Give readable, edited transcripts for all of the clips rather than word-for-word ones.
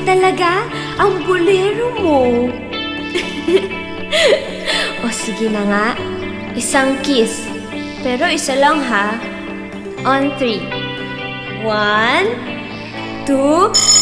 talaga ang bolero mo. O sige na nga, isang kiss. Pero isa lang ha. On 3. 1, 2...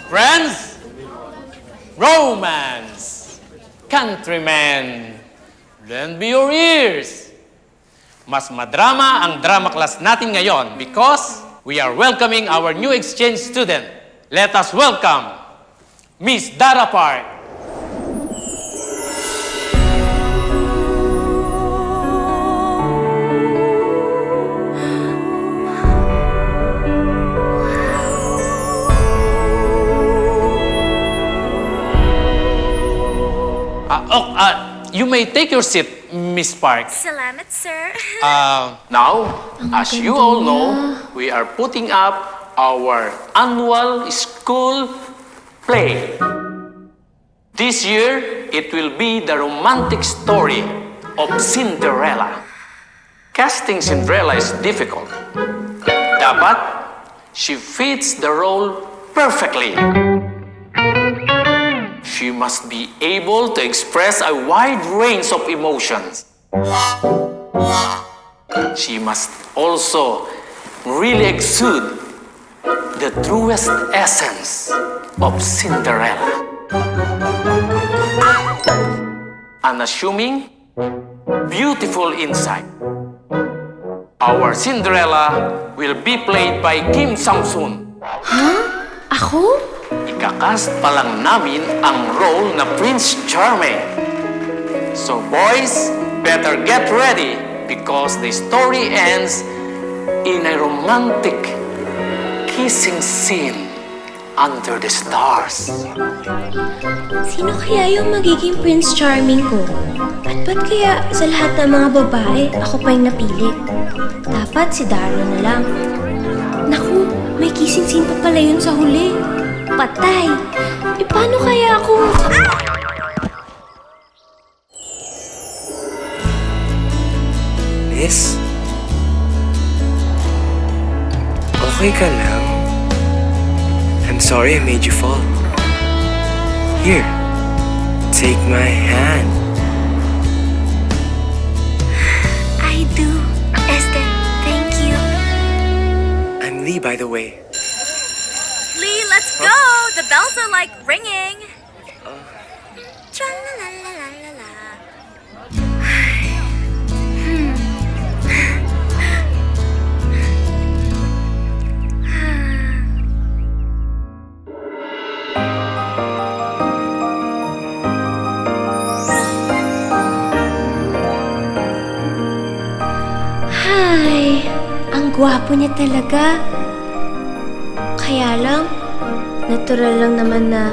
Friends, romance, countrymen, lend me your ears. Mas madrama ang drama class natin ngayon because we are welcoming our new exchange student. Let us welcome Miss Dara Park. You may take your seat, Miss Park. Salamat, sir. Now, as you all know, we are putting up our annual school play. This year, it will be the romantic story of Cinderella. Casting Cinderella is difficult. Dapat, she fits the role perfectly. She must be able to express a wide range of emotions. She must also really exude the truest essence of Cinderella. Unassuming, beautiful insight. Our Cinderella will be played by Kim Samsun. Ako? Ikakast pa lang namin ang role na Prince Charming. So boys, better get ready because the story ends in a romantic kissing scene under the stars. Sino kaya yung magiging Prince Charming ko? At ba't kaya sa lahat ng mga babae, ako pa yung napili? Dapat si Dara na lang. Naku, may kissing scene pa pala yun sa huli. Patay! E paano kaya ako? Miss? Okay ka lang? I'm sorry I made you fall. Here, take my hand. I do, Esther. Thank you. I'm Lee, by the way. Lee, let's go! The bells are like ringing. Tra-la-la-la-la-la-la. Hi! Ang gwapo niya talaga. Kaya lang, natural lang naman na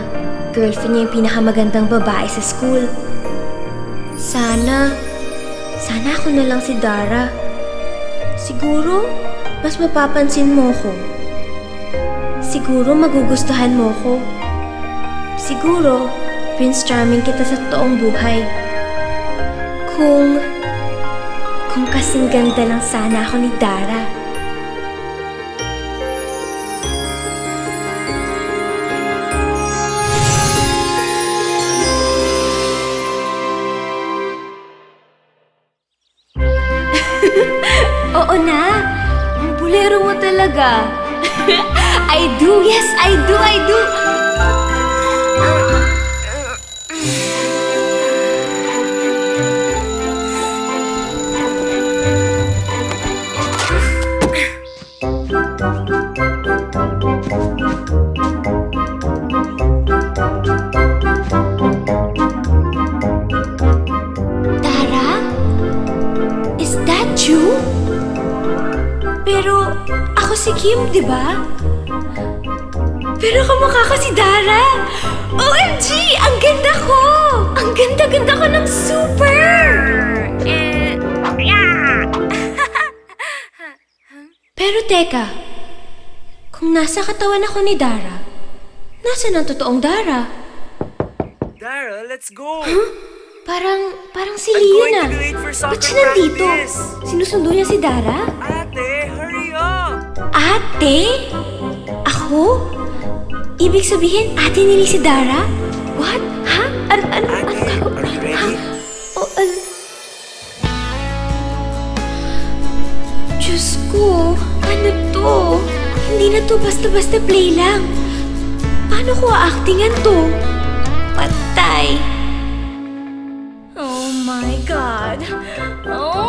girlfriend niya yung pinakamagandang babae sa school. Sana ako na lang si Dara. Siguro, mas mapapansin mo ko. Siguro magugustuhan mo ko. Siguro, Prince Charming kita sa toong buhay. Kung kasing ganda lang sana ako ni Dara. Oo na, ang bolero mo talaga. I do, yes, I do. di ba? Pero kamukha ka si Dara! OMG! Ang ganda ko! Ang ganda-ganda ko ng super! Yeah. Pero teka, kung nasa katawan ako ni Dara, nasa ang totoong Dara? Dara, let's go! Parang si I'm Leon going ah. to be late for soccer Ba't siya nandito? practice. Sinusundo niya si Dara? Ate, hurry up! Ate? Ako? Ibig sabihin, ate nili si Dara? What? Ha? Ano Ate, gagawin? are you ready? Oh, Diyos ko, ano to? Hindi na to basta-basta play lang. Paano ko actingan to? Patay. Oh my god. Oh